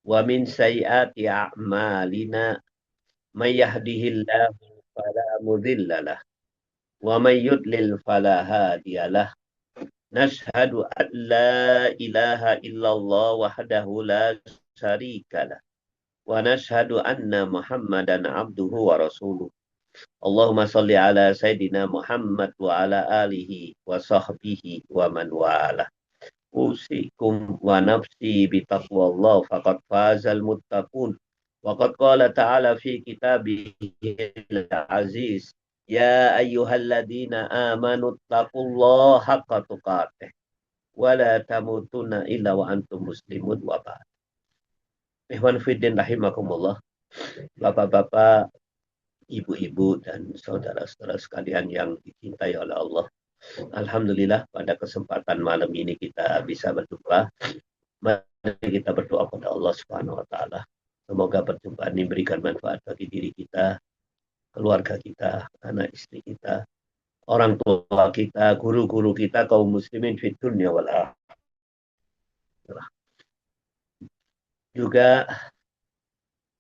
wa min sayyiati a'malina may yahdihillahu fala mudilla lah wa may yudlil fala hadiyalah. Nashhadu an la ilaha illallah wahdahu la syarikalah wa nashhadu anna Muhammadan abduhu wa rasuluh. Allahumma salli ala Sayyidina Muhammad wa ala alihi wa sahbihi wa man wala. Usikum wa nafsi bitaqwallah faqad fazal muttaqun. Wa qad qala ta'ala fi kitabihil aziz. Ya ayyuhalladzina amanu taqullaha haqqa tuqatih. Wa la tamutunna illa wa antum muslimun wa ba'd. Ikhwan fiddin rahimakumullah. Bapak-bapak, ibu-ibu dan saudara-saudara sekalian yang dicintai oleh Allah. Alhamdulillah pada kesempatan malam ini kita bisa berdoa. Mari kita berdoa kepada Allah Subhanahu wa taala. Semoga perjumpaan ini memberikan manfaat bagi diri kita, keluarga kita, anak istri kita, orang tua kita, guru-guru kita, kaum muslimin fid dunya wal akhirah. Juga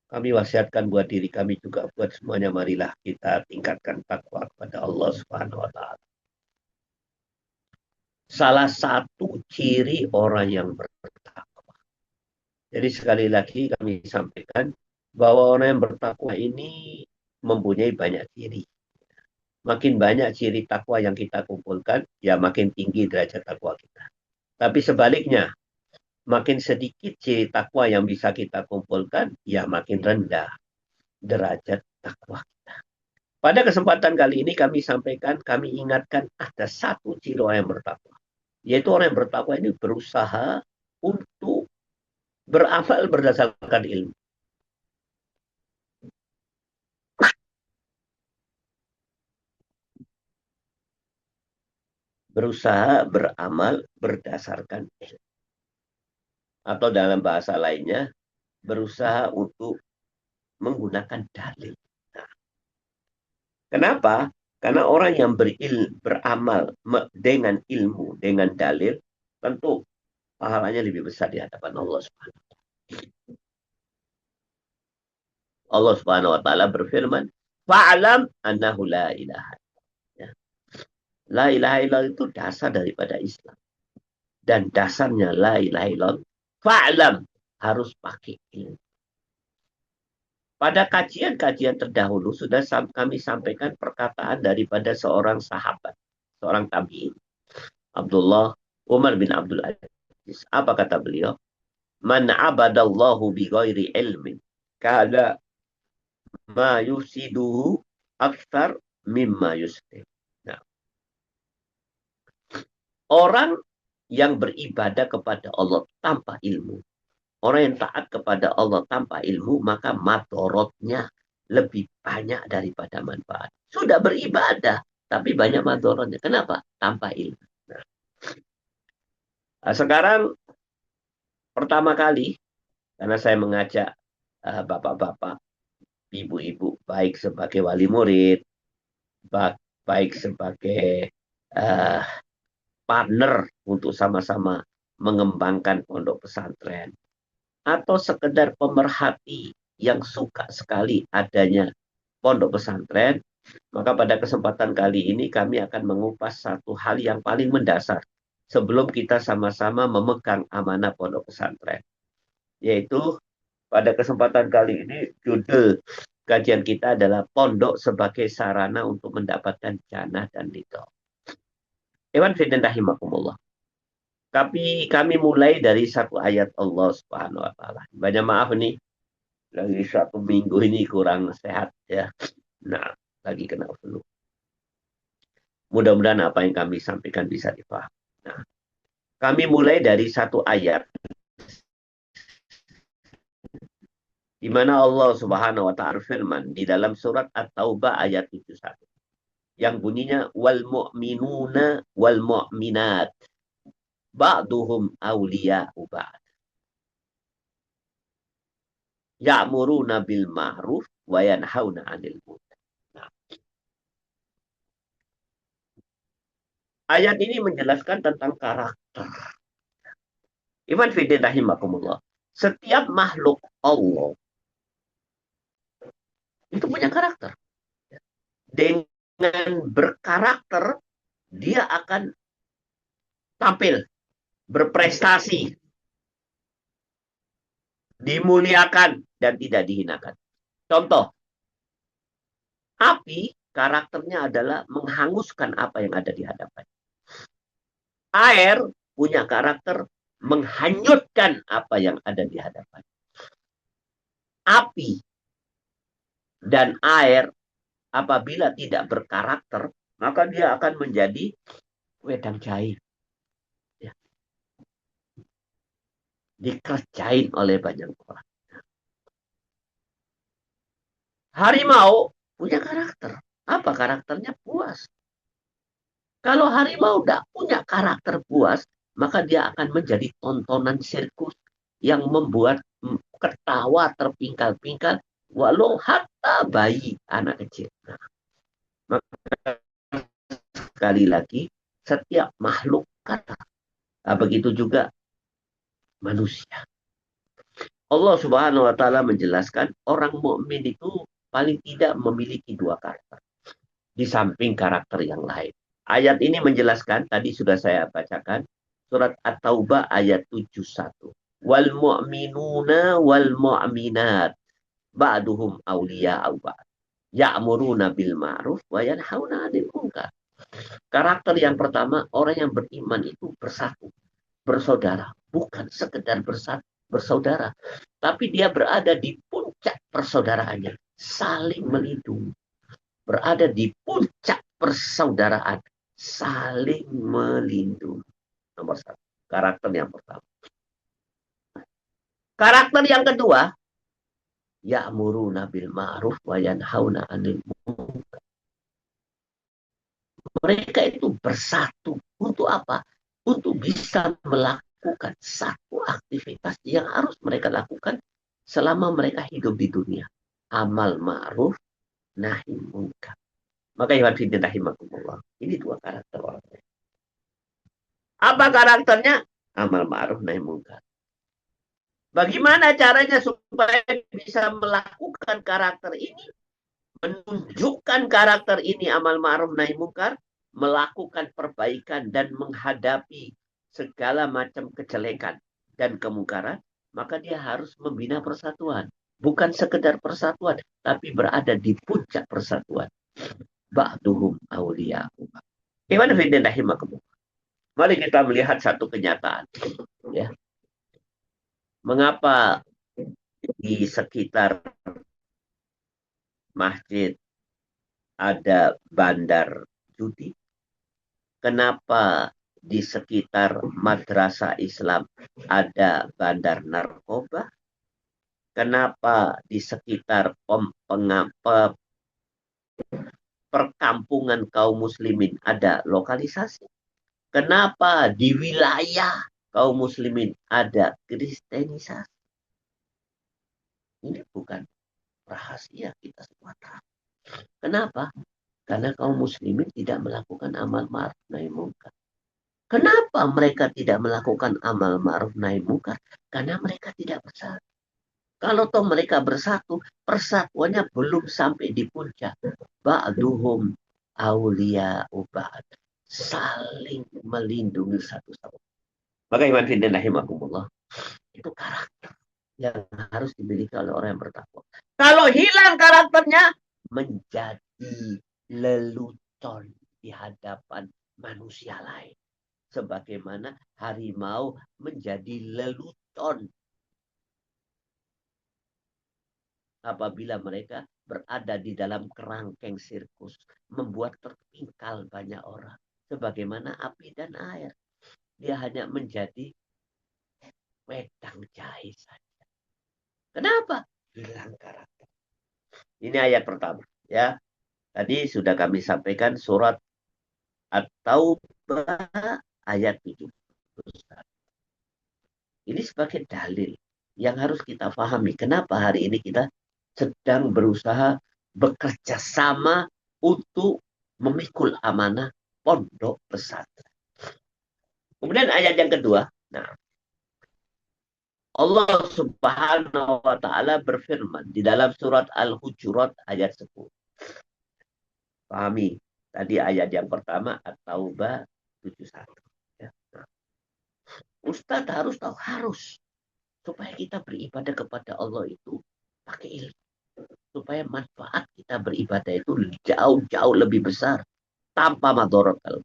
kami wasiatkan buat diri kami juga, buat semuanya, marilah kita tingkatkan takwa kepada Allah Subhanahu wa taala. Salah satu ciri orang yang bertakwa. Jadi sekali lagi kami sampaikan bahwa orang yang bertakwa ini mempunyai banyak ciri. Makin banyak ciri takwa yang kita kumpulkan, ya makin tinggi derajat takwa kita. Tapi sebaliknya, makin sedikit ciri takwa yang bisa kita kumpulkan, ya makin rendah derajat takwa kita. Pada kesempatan kali ini kami sampaikan, kami ingatkan ada satu ciri orang yang bertakwa. Yaitu orang yang bertakwa ini berusaha untuk beramal berdasarkan ilmu. Berusaha beramal berdasarkan ilmu. Atau dalam bahasa lainnya, berusaha untuk menggunakan dalil. Nah, kenapa? Karena orang yang beramal dengan ilmu, dengan dalil, tentu pahalanya lebih besar di hadapan Allah Subhanahu wa taala. Allah Subhanahu wa taala berfirman, "Fa'lam annahu la ilaha." Ya. La ilaha illallah itu dasar daripada Islam. Dan dasarnya la ilaha illallah, fa'lam, harus pakai ilmu. Pada kajian-kajian terdahulu sudah kami sampaikan perkataan daripada seorang sahabat, seorang tabi'in, Abdullah Umar bin Abdul Aziz. Apa kata beliau? Man abadallahu bi ghairi ilmin kada ma yusiduhu akthar mimma yuslim. Nah, orang yang beribadah kepada Allah tanpa ilmu, orang yang taat kepada Allah tanpa ilmu, maka madorotnya lebih banyak daripada manfaat. Sudah beribadah, tapi banyak madorotnya. Kenapa? Tanpa ilmu. Nah, sekarang pertama kali, karena saya mengajak bapak-bapak, ibu-ibu, baik sebagai wali murid, baik sebagai uh, partner untuk sama-sama mengembangkan pondok pesantren, atau sekedar pemerhati yang suka sekali adanya pondok pesantren, maka pada kesempatan kali ini kami akan mengupas satu hal yang paling mendasar sebelum kita sama-sama memegang amanah pondok pesantren. Yaitu pada kesempatan kali ini judul kajian kita adalah pondok sebagai sarana untuk mendapatkan jannah dan ridho. Ewan fiddin rahimakumullah. Tapi kami mulai dari satu ayat Allah Subhanahu wa taala. Banyak maaf nih, lagi satu minggu ini kurang sehat ya. Nah, lagi kena flu. Mudah-mudahan apa yang kami sampaikan bisa dipahami. Nah, kami mulai dari satu ayat di mana Allah Subhanahu wa taala firman di dalam surat At-Taubah ayat 71 yang bunyinya wal mu'minuna wal mu'minat ba'duhum awliya'u ba'd ya'muruna bil ma'ruf wa yanhauna 'anil munkar. Nah, ayat ini menjelaskan tentang karakter. Iman fiddin rahimakumullah. Setiap makhluk Allah itu punya karakter. Dengan berkarakter, dia akan tampil, berprestasi, dimuliakan, dan tidak dihinakan. Contoh, api karakternya adalah menghanguskan apa yang ada di hadapan. Air punya karakter menghanyutkan apa yang ada di hadapan. Api dan air apabila tidak berkarakter, maka dia akan menjadi wedang cair. Ya. Dikerjain oleh banyak orang. Harimau punya karakter. Apa karakternya? Puas. Kalau harimau tidak punya karakter puas, maka dia akan menjadi tontonan sirkus yang membuat ketawa terpingkal-pingkal, walau hatta bayi anak kecil. Nah, maka sekali lagi, setiap makhluk kata. Nah, begitu juga manusia. Allah Subhanahu wa taala menjelaskan orang mukmin itu paling tidak memiliki dua karakter di samping karakter yang lain. Ayat ini menjelaskan, tadi sudah saya bacakan, surat At-Taubah ayat 71. Wal mu'minuna wal mu'minat ba'duhum awliya'u ba'd. Ya'muruna bil ma'ruf wa yanhauna 'anil munkar. Karakter yang pertama, orang yang beriman itu bersatu, bersaudara, bukan sekedar bersaudara, tapi dia berada di puncak persaudaraannya, saling melindungi, berada di puncak persaudaraan, saling melindungi. Nomor satu, karakter yang pertama. Karakter yang kedua, ya'muruna bil ma'ruf wa yanhauna 'anil munkar. Mereka itu bersatu untuk apa? Untuk bisa melakukan satu aktivitas yang harus mereka lakukan selama mereka hidup di dunia. Amal ma'ruf, nahi munkar. Maka ini dua karakter orang. Apa karakternya? Amal ma'ruf, nahi munkar. Bagaimana caranya supaya bisa melakukan karakter ini? Menunjukkan karakter ini amal ma'ruf nahi munkar, melakukan perbaikan dan menghadapi segala macam kejelekan dan kemungkaran, maka dia harus membina persatuan. Bukan sekedar persatuan, tapi berada di puncak persatuan. Ba'duhum awliya'u. Gimana fiddin rahimakumullah? Mari kita melihat satu kenyataan. Ya. Mengapa di sekitar masjid ada bandar judi? Kenapa di sekitar madrasah Islam ada bandar narkoba? Kenapa di sekitar perkampungan kaum muslimin ada lokalisasi? Kenapa di wilayah kaum muslimin ada kristenisasi? Ini bukan rahasia, kita semua tahu. Kenapa? Karena kaum muslimin tidak melakukan amal ma'ruf nahi munkar. Kenapa mereka tidak melakukan amal ma'ruf nahi munkar? Karena mereka tidak bersatu. Kalau toh mereka bersatu, persatuannya belum sampai di puncak. Ba'duhum awliya'u ba'd. Saling melindungi satu sama lain. Maka iman fiddin rahimakumullah, itu karakter yang harus dimiliki oleh orang yang bertakwa. Kalau hilang karakternya, menjadi lelucon di hadapan manusia lain. Sebagaimana harimau menjadi lelucon apabila mereka berada di dalam kerangkeng sirkus, membuat terpingkal banyak orang. Sebagaimana api dan air. Dia hanya menjadi wedang jahe saja. Kenapa? Hilang karakter. Ini ayat pertama. Ya, tadi sudah kami sampaikan surat At-Taubah ayat 71. Ini sebagai dalil yang harus kita pahami. Kenapa hari ini kita sedang berusaha bekerja sama untuk memikul amanah pondok pesantren. Kemudian ayat yang kedua. Nah, Allah Subhanahu wa taala berfirman di dalam surat Al-Hujurat ayat 10. Pahami tadi ayat yang pertama At-Taubah 71. Ya. Nah, Ustadz harus tahu harus supaya kita beribadah kepada Allah itu pakai ilmu. Supaya manfaat kita beribadah itu jauh-jauh lebih besar tanpa madorot kalau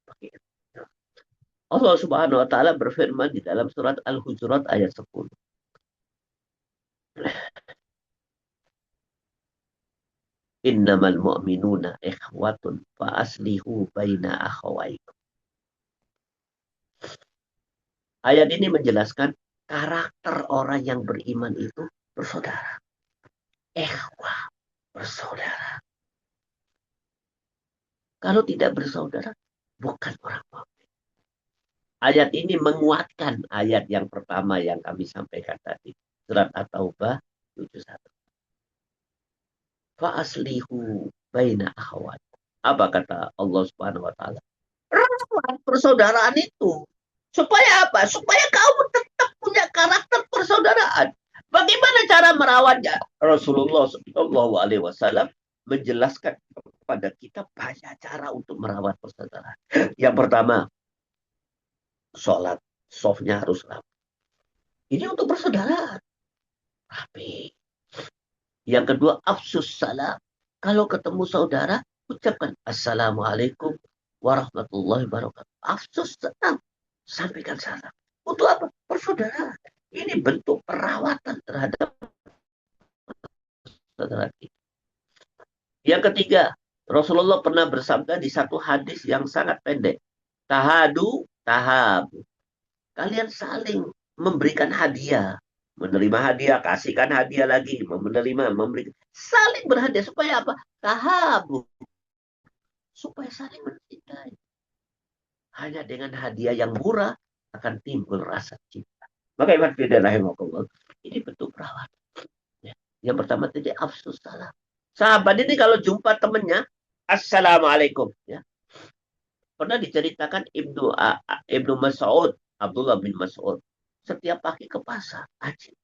pakai ilmu. Allah Subhanahu wa taala berfirman di dalam surat Al-Hujurat ayat 10. Innamal mu'minuna ikhwatun fa aslihu baina akhawaikum. Ayat ini menjelaskan karakter orang yang beriman itu bersaudara. Ikhwah, bersaudara. Kalau tidak bersaudara, bukan orang mukmin. Ayat ini menguatkan ayat yang pertama yang kami sampaikan tadi. Surat At-Taubah 71. Fa'aslihu baina akhawat. Apa kata Allah Subhanahu wa taala? Rawat persaudaraan itu. Supaya apa? Supaya kamu tetap punya karakter persaudaraan. Bagaimana cara merawatnya? Rasulullah Shallallahu Alaihi Wasallam menjelaskan kepada kita banyak cara untuk merawat persaudaraan. Yang pertama, sholat. Softnya harus rapi. Ini untuk persaudaraan. Rapi. Yang kedua, afsus salam. Kalau ketemu saudara, ucapkan Assalamualaikum warahmatullahi wabarakatuh. Afsus salam. Sampaikan salam. Untuk apa? Persaudaraan. Ini bentuk perawatan terhadap saudara kita. Yang ketiga, Rasulullah pernah bersabda di satu hadis yang sangat pendek. Tahadu, tahabu. Kalian saling memberikan hadiah. Menerima hadiah, kasihkan hadiah lagi. Menerima, memberikan. Saling berhadiah. Supaya apa? Tahabu. Supaya saling mencintai. Hanya dengan hadiah yang murah akan timbul rasa cinta. Maka iman fiddin rahimahullah. Ini bentuk perawatan. Ya. Yang pertama tadi afsus salam. Sahabat ini kalau jumpa temannya, Assalamualaikum. Ya. Pernah diceritakan Ibnu Mas'ud, Abdullah bin Mas'ud. Setiap pagi ke pasar, Ajib.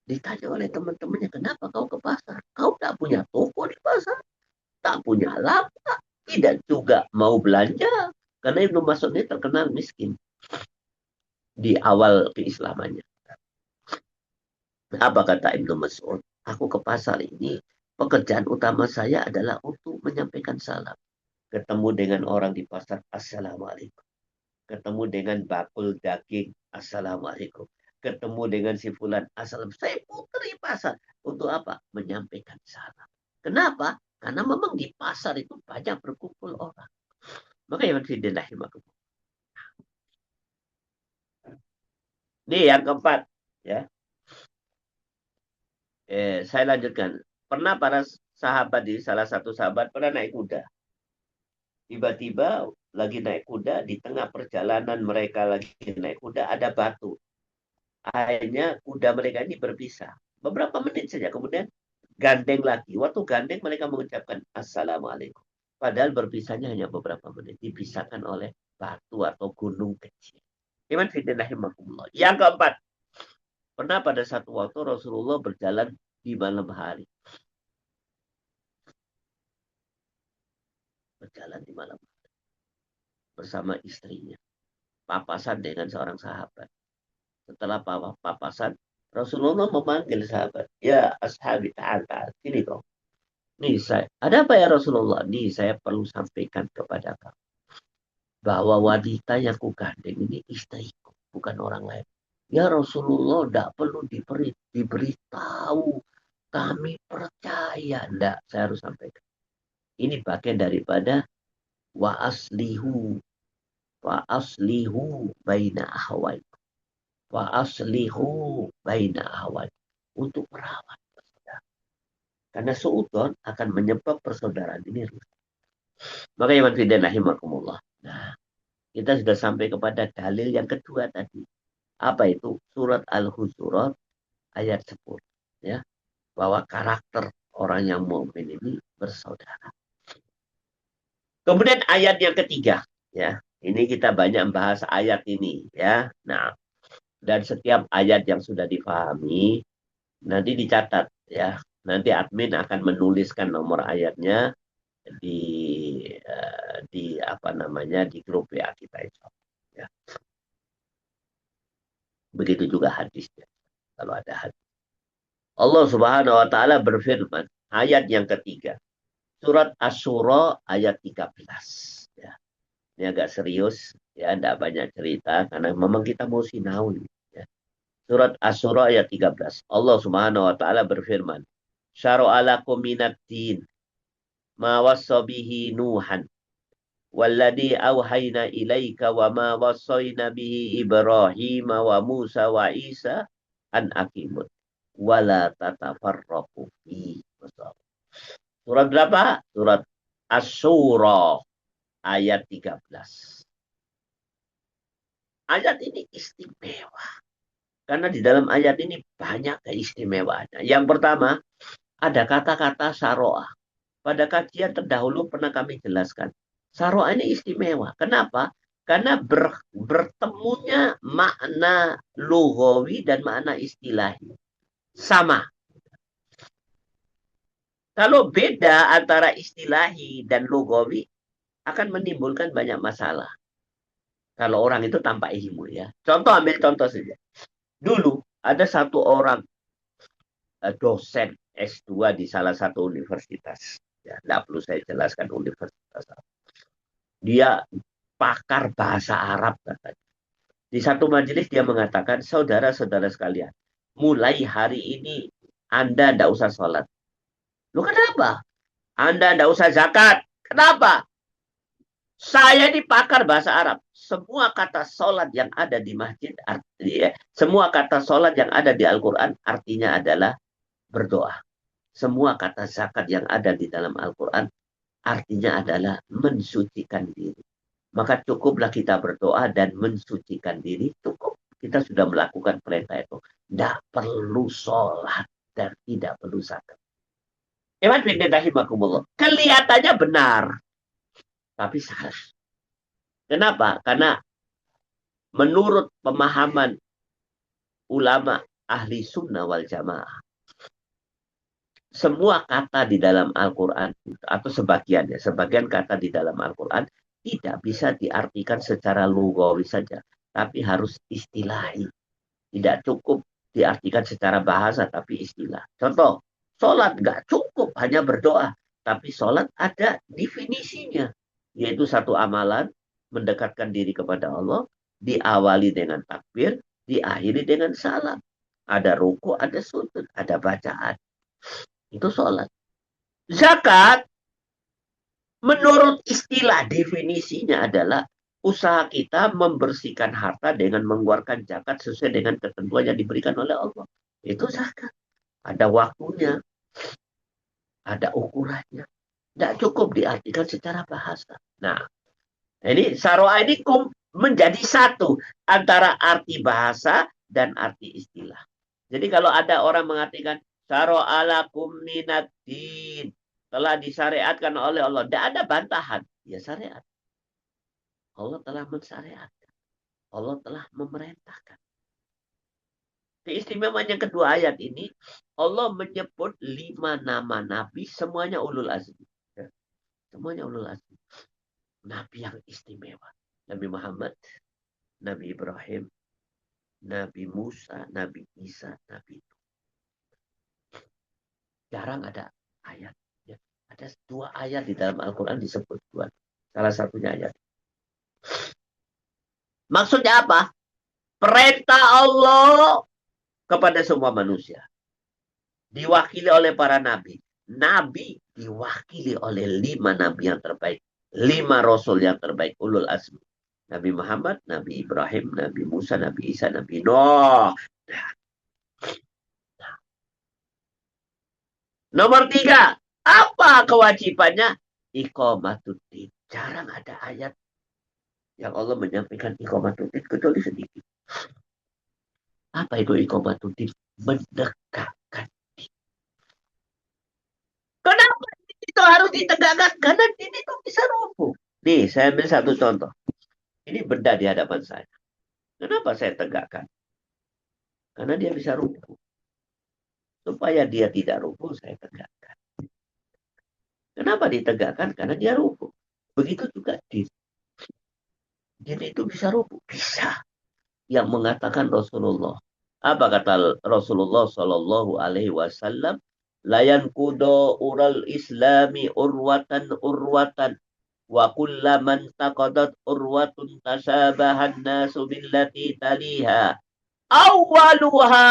Ditanya oleh teman-temannya, kenapa kau ke pasar? Kau tak punya toko di pasar, tak punya lapak, tidak juga mau belanja. Karena Ibnu Mas'ud ini terkenal miskin di awal keislamannya. Apa kata Ibnu Mas'ud? Aku ke pasar ini, pekerjaan utama saya adalah untuk menyampaikan salam. Ketemu dengan orang di pasar, Assalamualaikum. Ketemu dengan bakul daging, Assalamualaikum. Ketemu dengan si fulan, Assalamualaikum. Saya putri pasar. Untuk apa? Menyampaikan salam. Kenapa? Karena memang di pasar itu banyak berkumpul orang. Maka yang fidillahimakum. Ini yang keempat. Ya. Saya lanjutkan. Pernah para sahabat di salah satu sahabat pernah naik kuda. Tiba-tiba lagi naik kuda, di tengah perjalanan mereka lagi naik kuda ada batu. Akhirnya kuda mereka ini berpisah. Beberapa menit saja. Kemudian gandeng lagi. Waktu gandeng mereka mengucapkan Assalamualaikum. Padahal berpisahnya hanya beberapa menit. Dipisahkan oleh batu atau gunung kecil. Iman fiddinahimahumullah. Yang keempat. Pernah pada satu waktu Rasulullah berjalan di malam hari. Berjalan di malam hari. Bersama istrinya. Papasan dengan seorang sahabat. Setelah papasan, Rasulullah memanggil sahabat. Ya ashabi ta'ala. Sini kau. Nih saya, ada apa ya Rasulullah? Nih saya perlu sampaikan kepada kamu. Bahwa wanita yang kugandeng ini istriku. Bukan orang lain. Ya Rasulullah tidak perlu diberitahu. Kami percaya. Tidak, saya harus sampaikan. Ini bagian daripada wa aslihu baina ahwai. Wa aslihu baina ahwai. Untuk merawat persaudaraan. Karena seudon akan menyebab persaudaraan ini rusak. Maka iman fiddin rahimakumullah. Nah, kita sudah sampai kepada dalil yang kedua tadi. Apa itu? Surat Al-Hujurat ayat 10. Ya, bahwa karakter orang yang mukmin ini bersaudara. Kemudian ayat yang ketiga, ya. Ini kita banyak membahas ayat ini, ya. Nah, Dan setiap ayat yang sudah dipahami, nanti dicatat ya. Nanti admin akan menuliskan nomor ayatnya di apa namanya di grup WA kita itu. Ya. Begitu juga hadisnya. Kalau ada hadis. Allah Subhanahu wa taala berfirman, ayat yang ketiga. Surat Asy-Syura ayat 13. Ya. Ini agak serius, ya, tidak banyak cerita karena memang kita mau sinau. Ya. Surat Asy-Syura ayat 13. Allah Subhanahu wa taala berfirman, "Syara'a lakum minad din ma wassa bihi Nuhan walladzi auhayna ilaika wa ma wassayna bihi Ibrahim wa Musa wa Isa an aqimut wala tatafarraqu fi." Surat berapa? Surat Asy-Syura ayat 13. Ayat ini istimewa. Karena di dalam ayat ini banyak keistimewaannya. Yang pertama, ada kata-kata syara'a. Pada kajian terdahulu pernah kami jelaskan. Syara'a ini istimewa. Kenapa? Karena bertemunya makna lughawi dan makna istilahi. Sama. Kalau beda antara istilahi dan lughawi, akan menimbulkan banyak masalah. Kalau orang itu tanpa ilmu ya. Contoh, ambil contoh saja. Dulu ada satu orang dosen S2 di salah satu universitas. Ya, tidak perlu saya jelaskan universitas. Dia pakar bahasa Arab katanya. Di satu majelis dia mengatakan, saudara-saudara sekalian, mulai hari ini Anda tidak usah sholat. Lu kenapa? Anda tidak usah zakat. Kenapa? Saya ini pakar bahasa Arab. Semua kata sholat yang ada di masjid, semua kata sholat yang ada di Al-Quran artinya adalah berdoa. Semua kata zakat yang ada di dalam Al-Quran artinya adalah mensucikan diri. Maka cukuplah kita berdoa dan mensucikan diri. Cukup. Kita sudah melakukan perintah itu. Tidak perlu sholat dan tidak perlu zakat. Kelihatannya benar. Tapi salah. Kenapa? Karena menurut pemahaman ulama ahli sunnah wal jamaah, semua kata di dalam Al-Quran, atau sebagian kata di dalam Al-Quran, tidak bisa diartikan secara lugawi saja, tapi harus istilahi. Tidak cukup diartikan secara bahasa, tapi istilah. Contoh, sholat nggak cukup hanya berdoa, tapi sholat ada definisinya, yaitu satu amalan mendekatkan diri kepada Allah, diawali dengan takbir, diakhiri dengan salam. Ada ruku, ada sujud, ada bacaan. Itu sholat. Zakat, menurut istilah definisinya adalah usaha kita membersihkan harta dengan mengeluarkan zakat sesuai dengan ketentuan yang diberikan oleh Allah. Itu zakat. Ada waktunya, ada ukurannya. Tidak cukup diartikan secara bahasa. Nah, ini syara'a ini menjadi satu antara arti bahasa dan arti istilah. Jadi kalau ada orang mengatakan syara'a lakum minad din, telah disyariatkan oleh Allah, tidak ada bantahan. Ya syariat. Allah telah mensyariatkan. Allah telah memerintahkan. Keistimewaan yang kedua ayat ini, Allah menyebut 5 nama Nabi, semuanya ulul azmi. Semuanya ulul azmi. Nabi yang istimewa. Nabi Muhammad, Nabi Ibrahim, Nabi Musa, Nabi Isa, Nabi Nuh. Jarang ada ayat. Ya. Ada 2 ayat di dalam Al-Quran disebut Tuhan. Salah satunya ayat. Maksudnya apa? Perintah Allah kepada semua manusia. Diwakili oleh para nabi. Nabi diwakili oleh 5 nabi yang terbaik. 5 rasul yang terbaik. Ulul azmi. Nabi Muhammad, Nabi Ibrahim, Nabi Musa, Nabi Isa, Nabi Nuh. Nomor 3. Apa kewajibannya? Iqamatuddin. Jarang ada ayat yang Allah menyampaikan iqamatuddin kecuali sedikit. Apa itu iqamatuddin? Mendekatkan. Kenapa itu harus ditegakkan? Karena ini itu bisa rubuh. Nih, saya ambil satu contoh. Ini benda di hadapan saya. Kenapa saya tegakkan? Karena dia bisa rubuh. Supaya dia tidak rubuh, saya tegakkan. Kenapa ditegakkan? Karena dia rubuh. Begitu juga din. Din itu bisa rubuh. Bisa. Yang mengatakan Rasulullah. Apa kata Rasulullah Shallallahu Alaihi Wasallam? Layan kudo ural islami urwatan urwatan wa kullaman taqadat urwatun tasabahan nasu billati taliha awaluha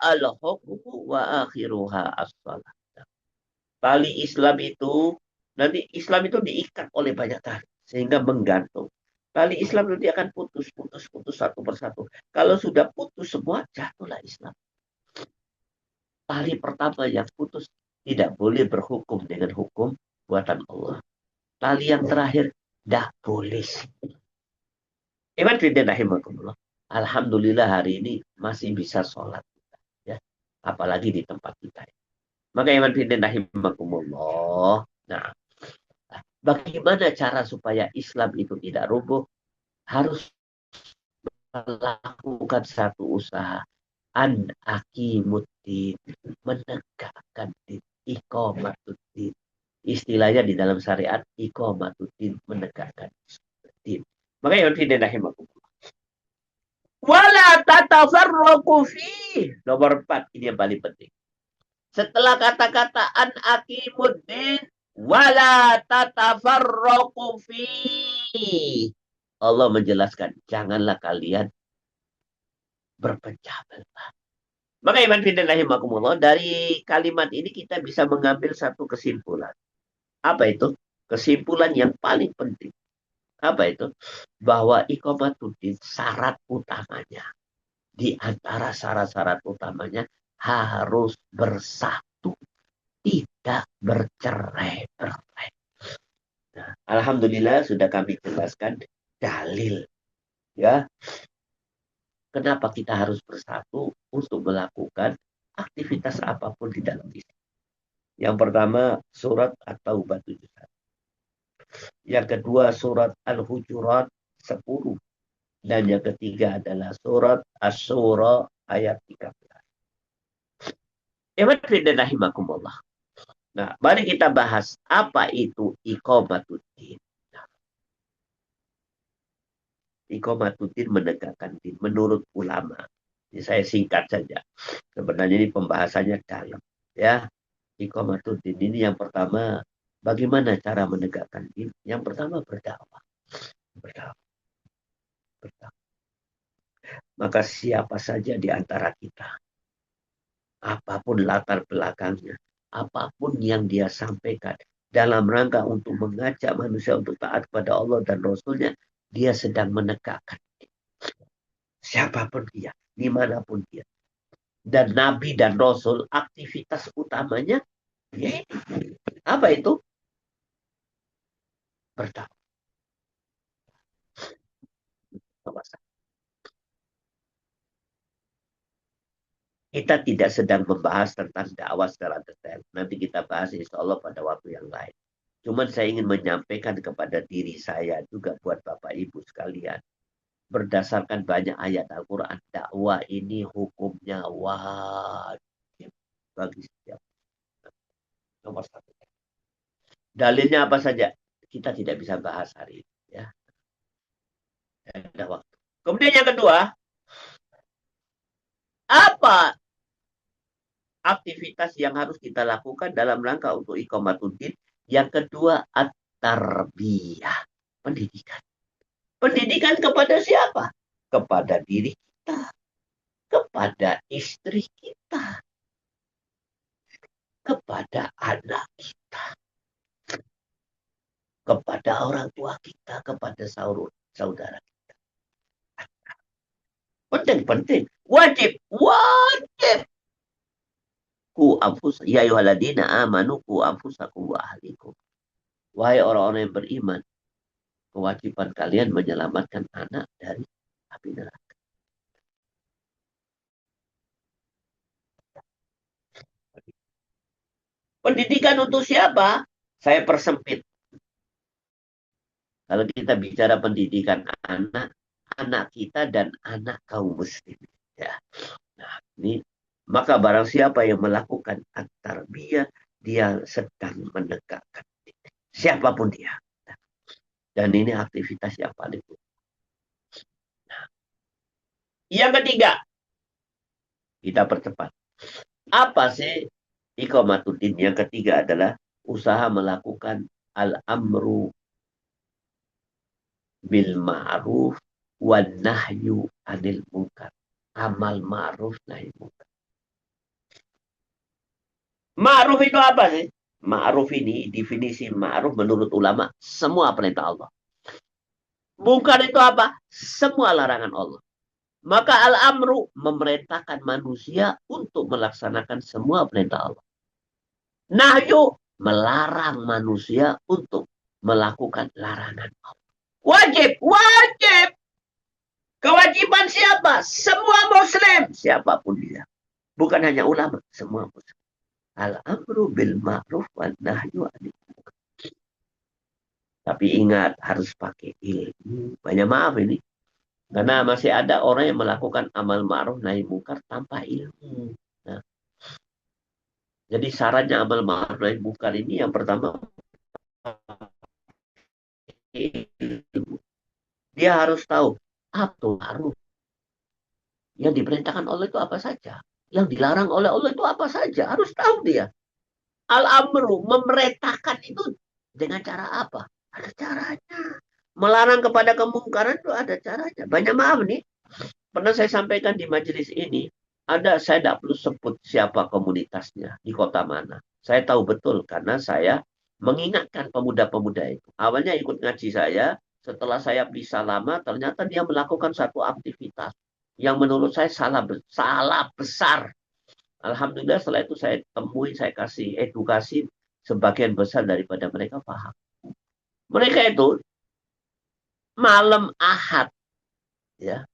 al-hukmu wa akhiruha as-salat. Tali Islam itu, nanti Islam itu diikat oleh banyak tali sehingga menggantung. Tali Islam nanti akan putus, putus, putus satu persatu. Kalau sudah putus semua, jatuhlah Islam. Tali pertama yang putus tidak boleh berhukum dengan hukum buatan Allah. Tali yang terakhir tidak boleh. Iman fidin rahimakumullah. Alhamdulillah hari ini masih bisa sholat. Ya. Apalagi di tempat kita. Maka iman fidin rahimakumullah. Nah, bagaimana cara supaya Islam itu tidak rubuh? Harus melakukan satu usaha. An akimuddin. Menegakkan din. Iqamatuddin. Istilahnya di dalam syariat, iqamatuddin. Menegakkan din. Maka iman fidin rahimakumullah. Wala tatafarraqu fi. Nomor 4, ini yang paling penting. Setelah kata-kata an aqimuddin wala tatafarraqu fi. Allah menjelaskan, janganlah kalian berpecah belah. Maka iman fillah rahimakumullah, dari kalimat ini kita bisa mengambil satu kesimpulan. Apa itu? Kesimpulan yang paling penting. Apa itu? Bahwa iqamatuddin syarat utamanya. Di antara syarat-syarat utamanya harus bersatu, tidak bercerai-berai. Nah, alhamdulillah sudah kami jelaskan dalil. Ya, kenapa kita harus bersatu untuk melakukan aktivitas apapun di dalam Islam. Yang pertama surat At-Taubah 71. Yang kedua surat Al-Hujurat 10. Dan yang ketiga adalah surat Asy-Syura ayat 13. Rahimakumullah. Nah, mari kita bahas apa itu iqamatuddin. Iqamatuddin menegakkan din menurut ulama. Ini saya singkat saja. Sebenarnya ini pembahasannya dalam. Ya, iqamatuddin ini yang pertama, bagaimana cara menegakkan din? Yang pertama berdakwah. Berdakwah. Maka siapa saja di antara kita, apapun latar belakangnya, apapun yang dia sampaikan, dalam rangka untuk mengajak manusia untuk taat kepada Allah dan Rasulnya, dia sedang menegakkan. Siapapun dia, dimanapun dia. Dan Nabi dan Rasul, aktivitas utamanya, ya, apa itu? Berdakwah. Kita tidak sedang membahas tentang dakwah secara detail. Nanti kita bahas insya Allah pada waktu yang lain. Cuman saya ingin menyampaikan kepada diri saya juga buat Bapak Ibu sekalian. Berdasarkan banyak ayat Al-Quran, dakwah ini hukumnya wajib bagi setiap. Nomor 1. Dalilnya apa saja? Kita tidak bisa bahas hari ini. Ya. Ada waktu. Kemudian yang kedua, apa aktivitas yang harus kita lakukan dalam rangka untuk iqamatuddin? Yang kedua, at-tarbiyah. Pendidikan. Pendidikan kepada siapa? Kepada diri kita. Kepada istri kita. Kepada anak kita. Kepada orang tua kita. Kepada saudara kita. Penting. Wajib. Wajib. Ku anfus. Ya yuhaladina amanu ku anfusakum wa ahlikum. Wahai orang-orang yang beriman. Kewajiban kalian menyelamatkan anak dari api neraka. Pendidikan untuk siapa? Saya persempit. Kalau kita bicara pendidikan anak, anak kita dan anak kaum muslim. Ya. Ini, maka barang siapa yang melakukan at-tarbiyah, dia sedang menegakkan. Siapapun dia. Dan ini aktivitas yang paling penting. Yang ketiga, kita percepat. Apa sih iqamatuddin? Yang ketiga adalah usaha melakukan al-amru bil ma'ruf wan nahyu anil munkar. Amal ma'ruf nahi munkar. Ma'ruf itu apa sih? Ma'ruf ini, definisi ma'ruf menurut ulama, semua perintah Allah. Munkar itu apa? Semua larangan Allah. Maka al-amru memerintahkan manusia untuk melaksanakan semua perintah Allah. Nahyu melarang manusia untuk melakukan larangan Allah. Wajib, wajib. Kewajiban siapa? Semua muslim. Siapapun dia. Bukan hanya ulama, semua muslim. Al-amru bil ma'ruf wan nahyu anil munkar. Tapi ingat, harus pakai ilmu. Banyak maaf ini. Karena masih ada orang yang melakukan amal ma'ruf nahi munkar tanpa ilmu. Nah, jadi syaratnya amal ma'ruf nahi munkar ini yang pertama, ilmu. Dia harus tahu apa ma'ruf. Yang diperintahkan Allah itu apa saja. Yang dilarang oleh Allah itu apa saja. Harus tahu dia. Al-amru, memerintahkan itu dengan cara apa? Ada caranya. Melarang kepada kemungkaran itu ada caranya. Banyak maaf nih. Pernah saya sampaikan di majelis ini. Saya tidak perlu sebut siapa komunitasnya. Di kota mana. Saya tahu betul karena saya mengingatkan pemuda-pemuda itu. Awalnya ikut ngaji saya. Setelah saya bisa lama, ternyata dia melakukan satu aktivitas yang menurut saya salah besar. Alhamdulillah setelah itu saya temui, saya kasih edukasi, sebagian besar daripada mereka paham. Mereka itu malam Ahad, ya,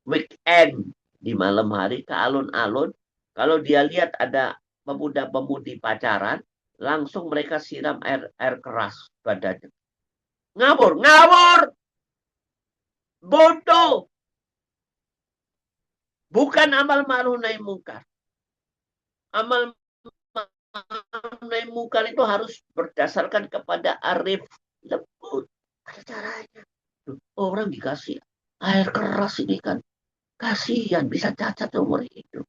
weekend di malam hari ke alun-alun, kalau dia lihat ada pemuda-pemudi pacaran, langsung mereka siram air keras badannya. Ngawur, ngawur, bodoh. Bukan amal ma'ruf nahi munkar. Amal nahi munkar itu harus berdasarkan kepada arif lembut. Ada caranya. Orang dikasih air keras ini kan. Kasihan, bisa cacat umur hidup.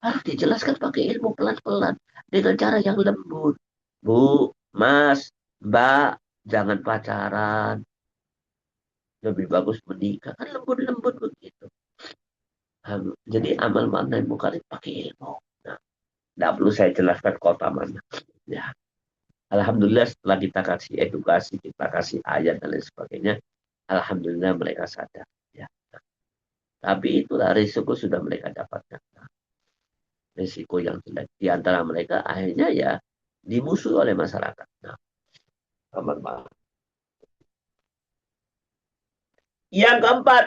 Harus dijelaskan pakai ilmu pelan-pelan. Dengan cara yang lembut. Bu, Mas, Mbak, jangan pacaran. Lebih bagus menikah. Kan lembut-lembut begitu. Jadi amal makna munkar itu pakai ilmu. Nah, tidak perlu saya jelaskan kota mana. Ya. Alhamdulillah setelah kita kasih edukasi, kita kasih ayat dan lain sebagainya, alhamdulillah mereka sadar. Ya. Tapi itulah risiko sudah mereka dapatkan. Nah, risiko yang jelek di antara mereka akhirnya ya dimusuhi oleh masyarakat. Nah, teman-teman. Yang keempat,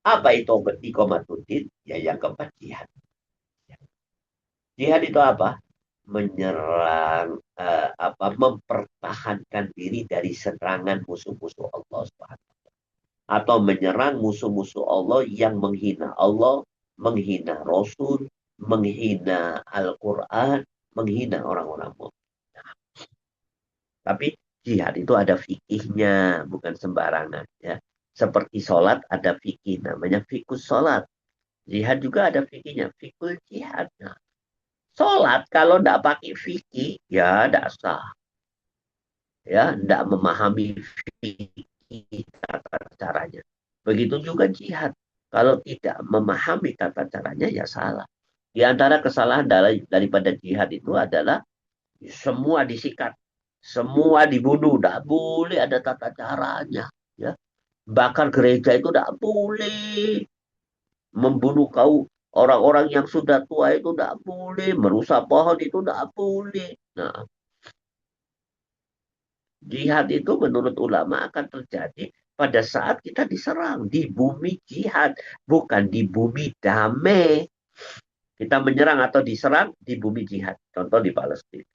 apa itu iqamatuddin? Ya yang keempat jihad. Jihad itu apa? Menyerang, mempertahankan diri dari serangan musuh-musuh Allah Subhanahu. Atau menyerang musuh-musuh Allah yang menghina Allah, menghina Rasul, menghina Al-Quran, menghina orang-orang mukmin. Tapi jihad itu ada fikihnya, bukan sembarangan. Ya. Seperti sholat ada fikih, namanya fikus sholat. Jihad juga ada fikihnya, fikul jihad. Nah, sholat kalau tidak pakai fikih, ya tidak sah. Ya, tidak memahami fikih tata caranya. Begitu juga jihad. Kalau tidak memahami tata caranya, ya salah. Di antara kesalahan daripada jihad itu adalah semua disikat. Semua dibunuh. Tidak boleh ada tata caranya. Ya. Bahkan gereja itu tidak boleh. Membunuh orang-orang yang sudah tua itu tidak boleh. Merusak pohon itu tidak boleh. Nah, jihad itu menurut ulama akan terjadi pada saat kita diserang di bumi jihad, bukan di bumi damai. Kita menyerang atau diserang di bumi jihad. Contoh di Palestina,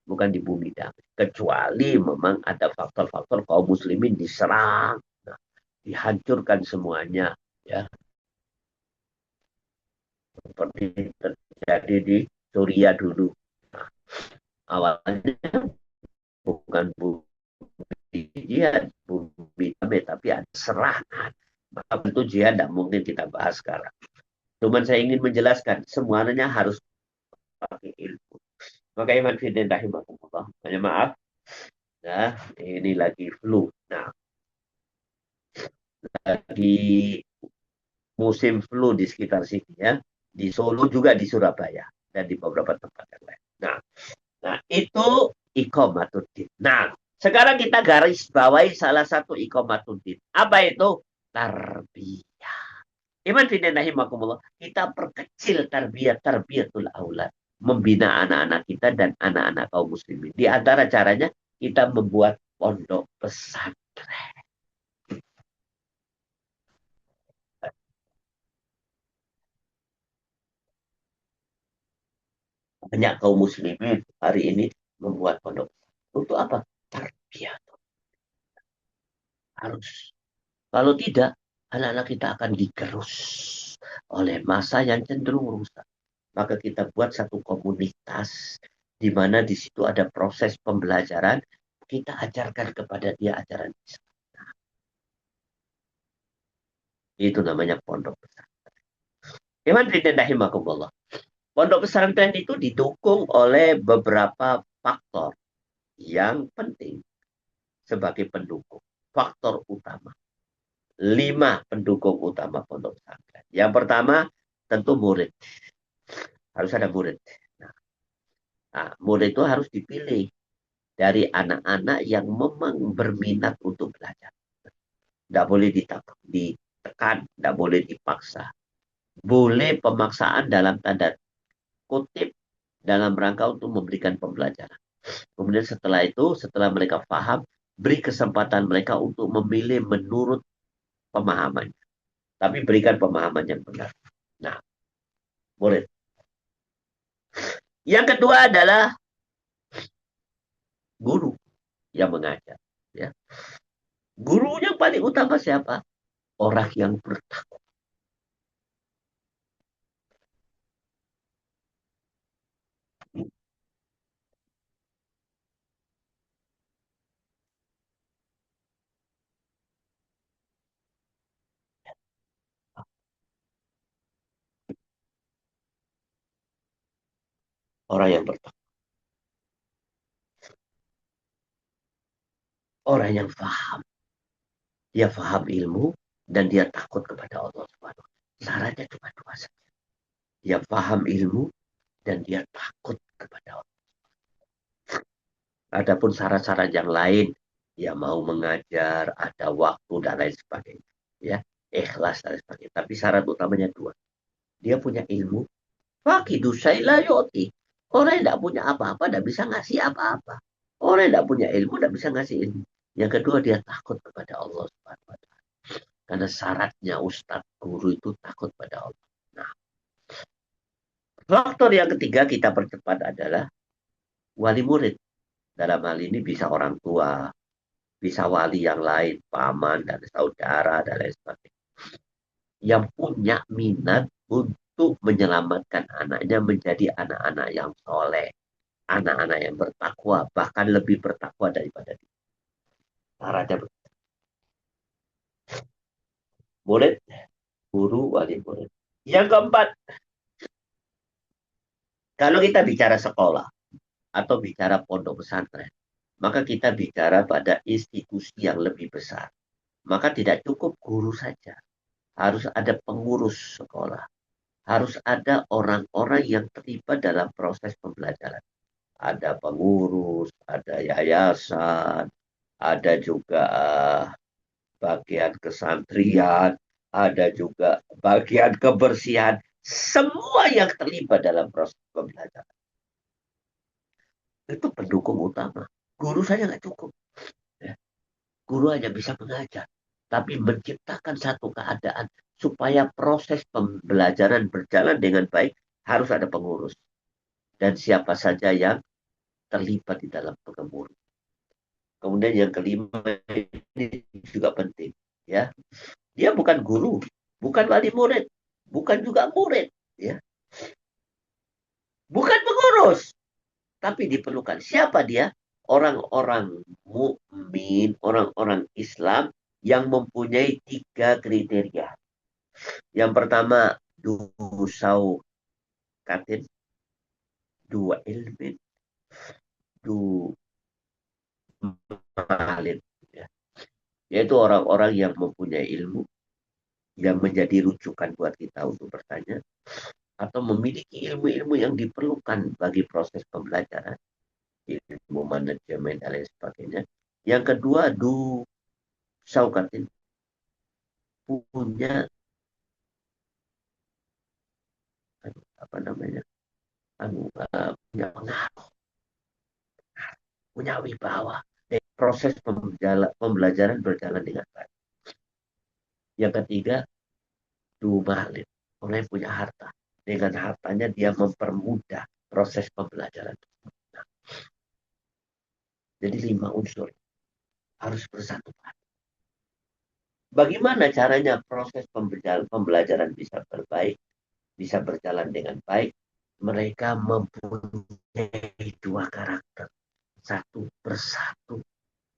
bukan di bumi damai. Kecuali memang ada faktor-faktor kaum muslimin diserang, nah, dihancurkan semuanya. Ya. seperti terjadi di Suriah dulu. Nah, awalnya bukan jihad, bukan tapi ada serangan. Maka itu jihad tidak mungkin kita bahas sekarang. Cuman saya ingin menjelaskan, semuanya harus pakai ilmu. Maka iman fidin rahimahumullah. Banyak maaf. Nah, ini lagi flu. Nah, lagi musim flu di sekitar sini ya. Di Solo juga di Surabaya dan di beberapa tempat yang lain. Nah, itu iqamatuddin. Nah, sekarang kita garis bawahi salah satu iqamatuddin. Apa itu? Tarbiyah. Iman fidin rahimakumullah. Kita perkecil tarbiyatul aulad. Membina anak-anak kita dan anak-anak kaum muslimin. Di antara caranya kita membuat pondok pesantren. Banyak kaum muslimin hari ini membuat pondok. Untuk apa? Tarbiyah. Harus. Kalau tidak, anak-anak kita akan digerus oleh masa yang cenderung rusak. Maka kita buat satu komunitas di mana di situ ada proses pembelajaran. Kita ajarkan kepada dia ajaran Islam. Itu namanya pondok pesantren. Iman rahimakumullah. Pondok pesantren itu didukung oleh beberapa faktor yang penting sebagai pendukung. Faktor utama. 5 pendukung utama pondok pesantren. Yang pertama, tentu murid. Harus ada murid. Nah, murid itu harus dipilih dari anak-anak yang memang berminat untuk belajar. Tidak boleh ditekan, tidak boleh dipaksa. Boleh pemaksaan dalam tanda kutip dalam rangka untuk memberikan pembelajaran. Kemudian setelah itu, setelah mereka paham, beri kesempatan mereka untuk memilih menurut pemahamannya. Tapi berikan pemahaman yang benar. Nah, murid. Yang kedua adalah guru yang mengajar. Ya. Guru yang paling utama siapa? Orang yang bertakwa. Orang yang bertakwa. Orang yang paham. Dia paham ilmu dan dia takut kepada Allah Subhanahu wa taala. Syaratnya cuma dua saja. Dia paham ilmu dan dia takut kepada Allah. Adapun syarat-syarat yang lain, dia mau mengajar, ada waktu dan lain sebagainya. Ya, ikhlas dan lain sebagainya. Tapi syarat utamanya dua. Dia punya ilmu. Fakidu la yu'ti. Orang yang tidak punya apa-apa tidak bisa ngasih apa-apa. Orang yang tidak punya ilmu tidak bisa ngasih ilmu. Yang kedua dia takut kepada Allah Subhanahu wa taala. Karena syaratnya ustadz guru itu takut pada Allah. Nah, faktor yang ketiga kita percepat adalah wali murid. Dalam hal ini bisa orang tua, bisa wali yang lain, paman dan saudara dan lain sebagainya. Yang punya minat untuk menyelamatkan anaknya menjadi anak-anak yang soleh, anak-anak yang bertakwa, bahkan lebih bertakwa daripada dia. Syaratnya murid, guru, wali murid. Yang keempat, kalau kita bicara sekolah atau bicara pondok pesantren, maka kita bicara pada institusi yang lebih besar. Maka tidak cukup guru saja. Harus ada pengurus sekolah. Harus ada orang-orang yang terlibat dalam proses pembelajaran. Ada pengurus, ada yayasan, ada juga bagian kesantrian, ada juga bagian kebersihan. Semua yang terlibat dalam proses pembelajaran. Itu pendukung utama. Guru saja nggak cukup. Ya. Guru hanya bisa mengajar. Tapi menciptakan satu keadaan supaya proses pembelajaran berjalan dengan baik harus ada pengurus. Dan siapa saja yang terlibat di dalam pengurus. Kemudian yang kelima ini juga penting. Ya, dia bukan guru, bukan wali murid, bukan juga murid. Ya, tapi diperlukan. Siapa dia? Orang-orang mukmin, orang-orang Islam yang mempunyai 3 kriteria. Yang pertama, dusau katin, dua ilmin, du malin. Ya. Yaitu orang-orang yang mempunyai ilmu, yang menjadi rujukan buat kita untuk bertanya, atau memiliki ilmu-ilmu yang diperlukan bagi proses pembelajaran, ilmu manajemen dan lain sebagainya. Yang kedua, saukatin, punya apa namanya, punya pengaruh, punya wibawa. Proses pembelajaran berjalan dengan baik. Yang ketiga, dumalin, orang yang punya harta. Dengan hartanya dia mempermudah proses pembelajaran. Nah, jadi 5 unsur harus bersatu. Bagaimana caranya proses pembelajaran bisa berbaik, bisa berjalan dengan baik? Mereka mempunyai 2 karakter. Satu, bersatu,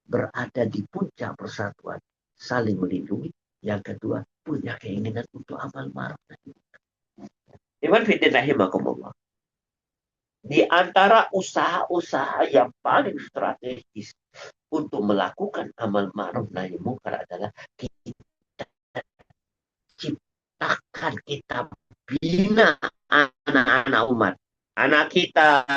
berada di puncak persatuan, saling melindungi. Yang kedua, punya keinginan untuk amal ma'ruf. Iman fiddin rahimakumullah. Di antara usaha-usaha yang paling strategis untuk melakukan amal ma'ruf nahi munkar adalah kita ciptakan, kita bina anak-anak umat. Anak kita,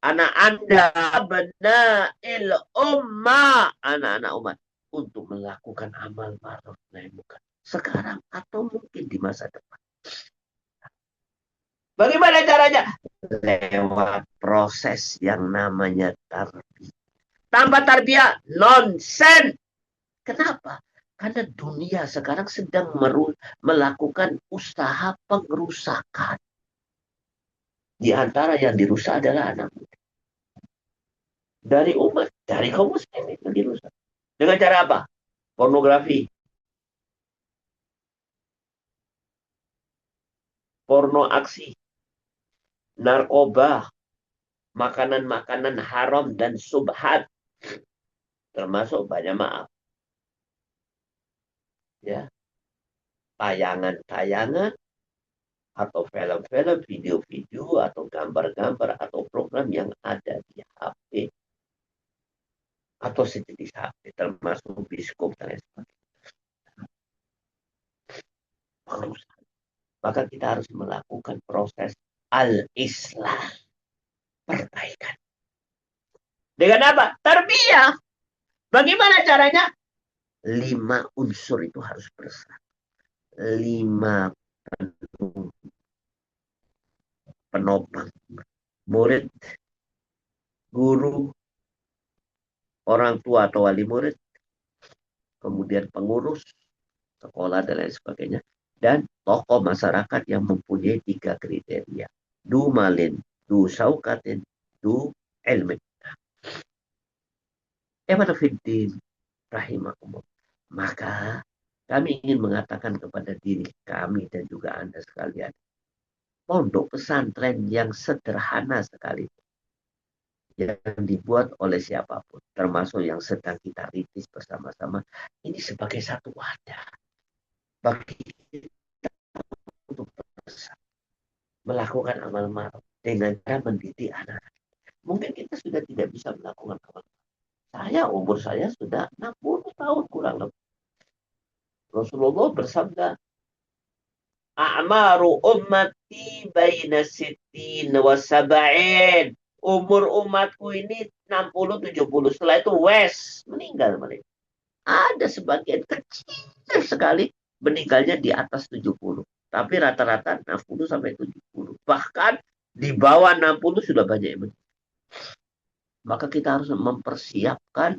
anak Anda, bena'il ummah, anak-anak umat, untuk melakukan amal ma'ruf nahi munkar. Sekarang atau mungkin di masa depan. Bagaimana caranya? Lewat proses yang namanya tarbiyah. Tanpa tarbiyah, nonsen. Kenapa? Karena dunia sekarang sedang melakukan usaha pengrusakan. Di antara yang dirusak adalah anak muda. Dari umat, dari kaum muslimin yang dirusak. Dengan cara apa? Pornografi. Porno aksi. Narkoba. Makanan-makanan haram dan subhat. Termasuk banyak maaf. Ya. Tayangan-tayangan atau film-film, video-video, atau gambar-gambar, atau program yang ada di HP, atau sejenis HP, termasuk bioskop dan lain sebagainya. Maka kita harus melakukan proses al-islah, perbaikan. Dengan apa? Tarbiyah. Bagaimana caranya? 5 unsur itu harus bersatu. 5 penopang. Murid, guru, orang tua atau wali murid, kemudian pengurus sekolah dan lain sebagainya, dan tokoh masyarakat yang mempunyai 3 kriteria. Du malin, du saukatin, du ilmin. Fiddin rahimakumullah. Maka kami ingin mengatakan kepada diri kami dan juga Anda sekalian, pondok pesantren yang sederhana sekali, yang dibuat oleh siapapun, termasuk yang sedang kita rintis bersama-sama, ini sebagai satu wadah bagi kita untuk melakukan amal ma'ruf dengan cara mendidik anak. Mungkin kita sudah tidak bisa melakukan amal. Umur saya sudah 60 tahun kurang lebih. Rasulullah bersabda, A'maru ummati baina sittin wa sab'in. Umur umatku ini 60-70. Setelah itu meninggal mereka. Ada sebagian kecil sekali meninggalnya di atas 70. Tapi rata-rata 60 sampai 70. Bahkan di bawah 60 sudah banyak yang meninggal. Maka kita harus mempersiapkan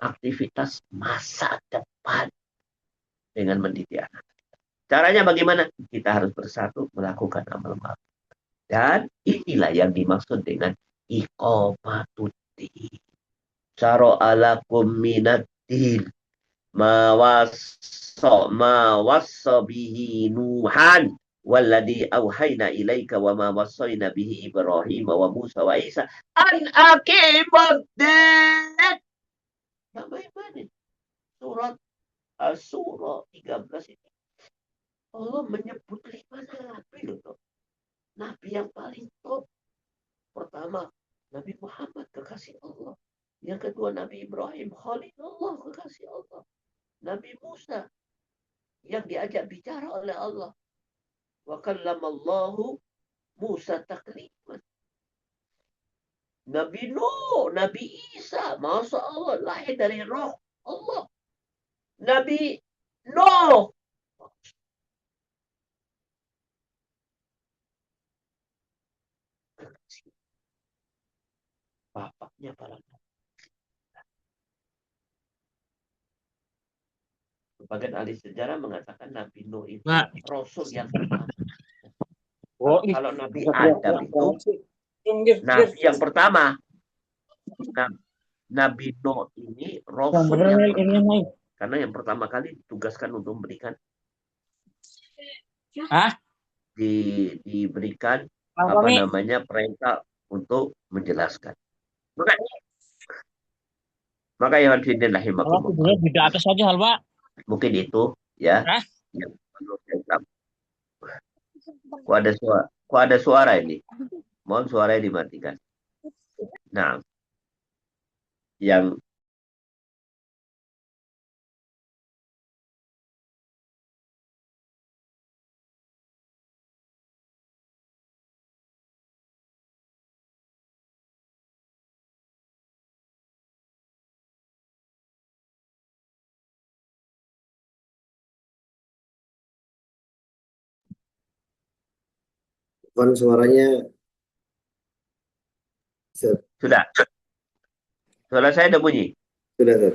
aktivitas masa depan dengan mendidik anak. Caranya bagaimana? Kita harus bersatu melakukan amal ma'ruf. Dan inilah yang dimaksud dengan iqamatuddin. Syara'alakum minaddin ma wassa bihi Nuhan Walladhi auhayna ilaika wa ma wassayna bihi Ibrahim wa Musa wa Isa an aqimuddin. Nama mana? Surat As-Surah 13 ini. Allah menyebut 5 nabi loh. Nabi yang paling top. Pertama, Nabi Muhammad kekasih Allah. Yang kedua, Nabi Ibrahim Khalilullah kekasih Allah. Nabi Musa yang diajak bicara oleh Allah. Wa kallamallahu Musa takliman. Nabi Nuh, Nabi Isa, Masya Allah, lahir dari roh Allah. Nabi Nuh. Bapaknya para nabi. Sebagian ahli sejarah mengatakan Nabi Nuh itu Rasul yang pertama. Kalau Nabi Adam itu Nabi yang pertama. Nabi Nuh ini Rasul yang pertama. Karena yang pertama kali ditugaskan untuk memberikan diberikan perintah untuk menjelaskan. Maka yang hadirin rahimakumullah. Di atas saja hal, Pak. Mungkin itu ya. Yang perlu saya sampaikan. Kok ada suara ini? Mohon suaranya dimatikan. Nah, yang suaranya sudah. Suara saya udah bunyi. Sudah.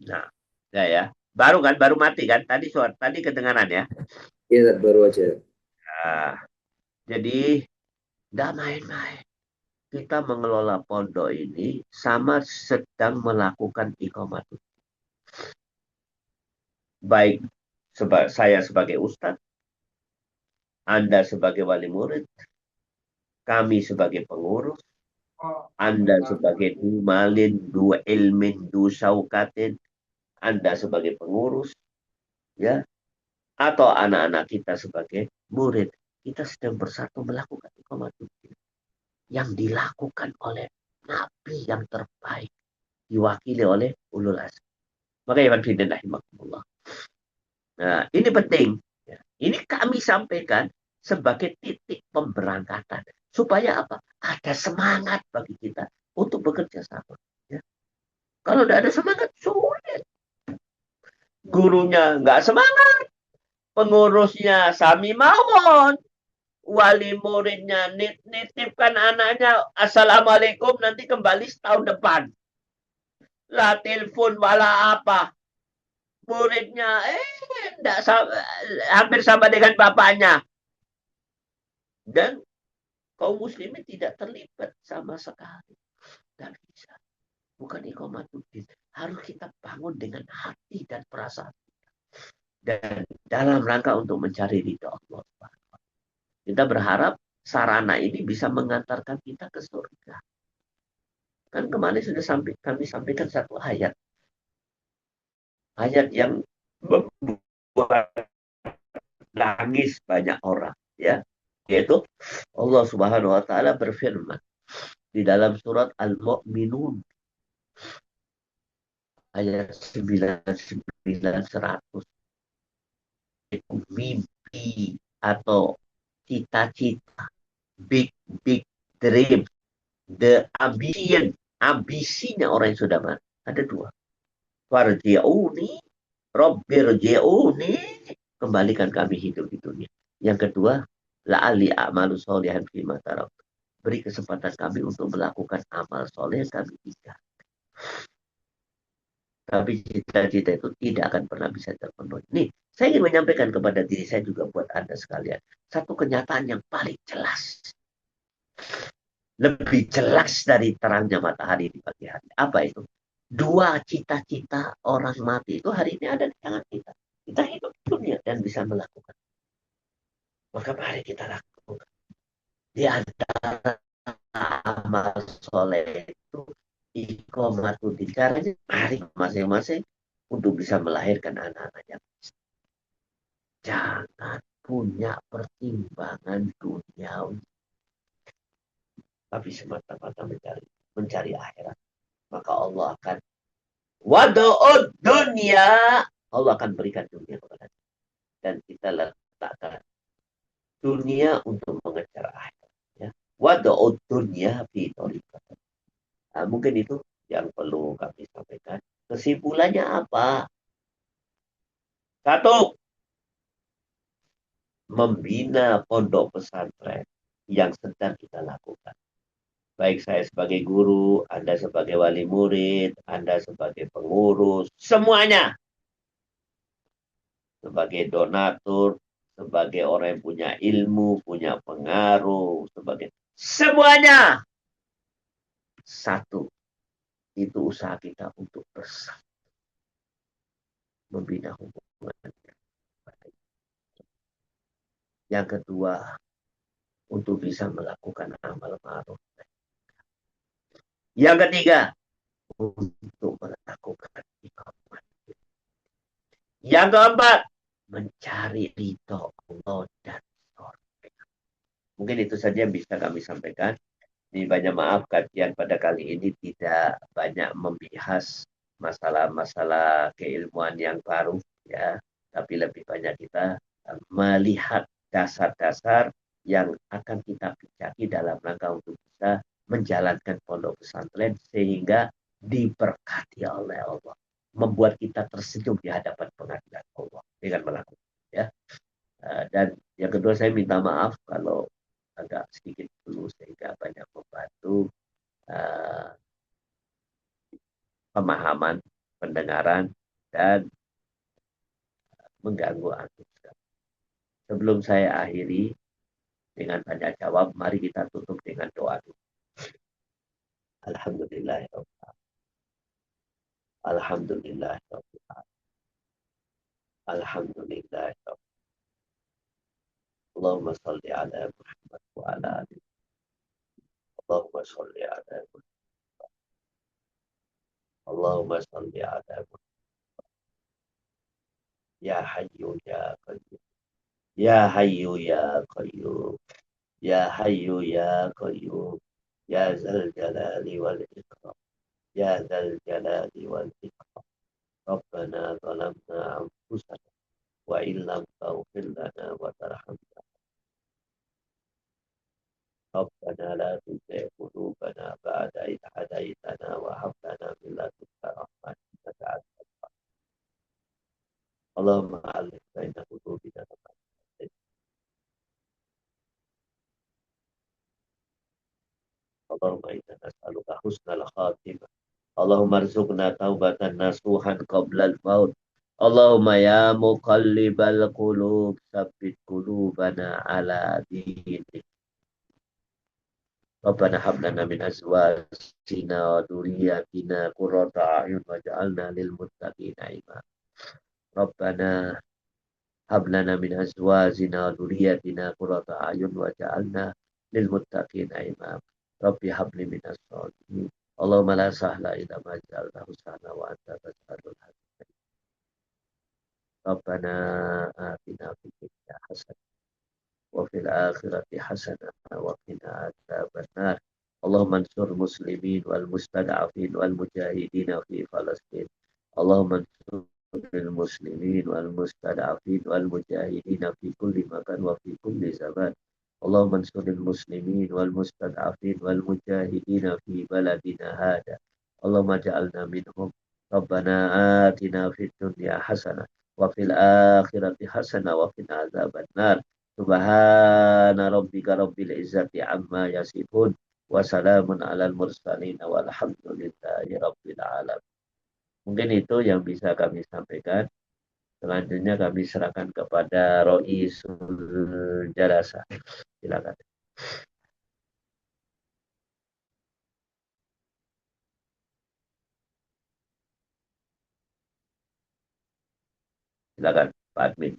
Nah, ya. Baru mati kan? Tadi kedengaran ya? Iya, baru aja. Nah, jadi tidak main-main. Kita mengelola pondok ini sama sedang melakukan iqamatul. Baik saya sebagai ustadz, Anda sebagai wali murid, kami sebagai pengurus, Anda sebagai dumalin, du ilmin, du syaukatin, Anda sebagai pengurus, ya, atau anak-anak kita sebagai murid, kita sedang bersatu melakukan iqamatul yang dilakukan oleh Nabi yang terbaik, diwakili oleh ulul azmi. Maka ya rahimahullah. Nah, ini penting. Ini kami sampaikan sebagai titik pemberangkatan. Supaya apa? Ada semangat bagi kita untuk bekerja sama. Ya. Kalau tidak ada semangat, sulit. Gurunya nggak semangat. Pengurusnya sami mawon. Wali muridnya nitipkan anaknya, Assalamualaikum, nanti kembali setahun depan. Lah telepon wala apa. Muridnya hampir sama dengan bapaknya. Dan kaum muslimin tidak terlibat sama sekali. Tidak bisa. Bukan iqamatuddin. Harus kita bangun dengan hati dan perasaan. Dan dalam rangka untuk mencari ridha Allah. Kita berharap sarana ini bisa mengantarkan kita ke surga. Kan kemarin sudah kami sampaikan satu ayat. Ayat yang membuat nangis banyak orang. Ya. Yaitu Allah Subhanahu wa Ta'ala berfirman di dalam surat Al-Mu'minun ayat 99-100. Itu mimpi atau cita-cita, big dream, the ambition, ambisinya orang yang sudah mati. Ada dua. Farji'uni, Rabbirji'uni, kembalikan kami hidup di dunia. Yang kedua, la'ali a'malu sholihan fima tarak. Beri kesempatan kami untuk melakukan amal soleh yang kami tinggalkan. Tapi cita-cita itu tidak akan pernah bisa terpenuhi. Nih, saya ingin menyampaikan kepada diri saya juga buat Anda sekalian. Satu kenyataan yang paling jelas. Lebih jelas dari terangnya matahari di pagi hari. Apa itu? Dua cita-cita orang mati itu hari ini ada di tangan kita. Kita hidup di dunia dan bisa melakukan. Maka mari kita lakukan. Di antara amal soleh itu iqomatudin. Caranya mari masing-masing untuk bisa melahirkan anak-anak yang jangan punya pertimbangan duniawi, tapi semata-mata mencari akhirat. Maka Allah akan wadu'ud dunia. Allah akan berikan dunia kepada kita. Dan kita letakkan dunia untuk mengejar akhirat. Ya. Wadu'ud dunia fi thoriqat. Nah, mungkin itu yang perlu kami sampaikan. Kesimpulannya apa? Satu, membina pondok pesantren yang sedang kita lakukan. Baik saya sebagai guru, Anda sebagai wali murid, Anda sebagai pengurus, semuanya. Sebagai donatur, sebagai orang yang punya ilmu, punya pengaruh, sebagai semuanya. Satu, itu usaha kita untuk bersama membina hubungan. Yang kedua, untuk bisa melakukan amal ma'ruf. Yang ketiga, untuk melakukan ibadah. Yang keempat, mencari ridho Allah dan surga. Mungkin itu saja yang bisa kami sampaikan. Ini banyak maaf kajian pada kali ini tidak banyak membahas masalah-masalah keilmuan yang baru ya, tapi lebih banyak kita melihat dasar-dasar yang akan kita pijaki dalam rangka untuk bisa menjalankan pondok pesantren sehingga diberkati oleh Allah, membuat kita tersenyum di hadapan pengadilan Allah dengan melakukan ya. Dan yang kedua saya minta maaf kalau agak sedikit dulu sehingga banyak membantu uh, pemahaman, pendengaran, dan mengganggu antum. Sebelum saya akhiri dengan tanya jawab, mari kita tutup dengan doa dulu. Alhamdulillah. Alhamdulillah. Alhamdulillah. Allahumma salli ala Muhammad wa ala ali. Allahumma salli ala Muhammad. Allahumma salli ala Muhammad. Ya Hayyu ya Qayyum. Ya Hayyu ya Qayyum. Ya Hayyu ya Qayyum. Ya Zal Jalali wal Ikram. Ya Zal Jalali wal Ikram. Rabbana zalamna anfusana wa illam taghfir lana wa tarhamna. ربنا لا تزغ قلوبنا بعد إذ هديتنا وهب لنا من لدنك رحمة إنك أنت الوهاب. اللهم ألف بين قلوبنا اللهم إنا نسألك حسن الخاتمة. اللهم ارزقنا توبة نصوحا قبل الموت. اللهم يا مقلب القلوب ثبت قلوبنا على دينك. ربنا هب لنا من أزواجنا وذرياتنا قرة أعين واجعلنا للمتقين إماما. ربنا هب لنا من أزواجنا وذرياتنا قرة أعين واجعلنا للمتقين إماما. رب هب لي من الصالحين. اللهم لا سهل إلا ما جعلته سهلا وأنت تجعل الحزن. ربنا آتنا في الدنيا حسنة وفي الآخرة حسنة وقنا عذاب النار. اللهم انصر المسلمين والمستضعفين والمجاهدين في فلسطين. اللهم انصر المسلمين والمستضعفين والمجاهدين في كل مكان وفي كل زمان. اللهم انصر المسلمين والمستضعفين والمجاهدين في بلدنا هذا. اللهم اجعلنا منهم. ربنا آتنا في الدنيا حسنة وفي الآخرة حسنة وقنا عذاب النار. Subhana rabbika rabbil izzati amma yasifun wa salamun alal mursalin walhamdulillahi rabbil alamin. Mungkin itu yang bisa kami sampaikan. Selanjutnya kami serahkan kepada Roisul Jalasa. Silakan. Silakan Pak Admin.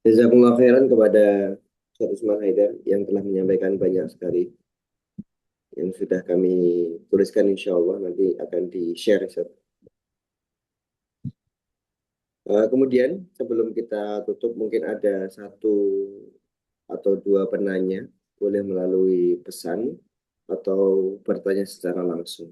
Jazakumullah khairan kepada Ustaz Usman Haidar yang telah menyampaikan banyak sekali yang sudah kami tuliskan, insya Allah nanti akan di-share, Ustaz. Kemudian sebelum kita tutup mungkin ada satu atau dua penanya boleh melalui pesan atau bertanya secara langsung.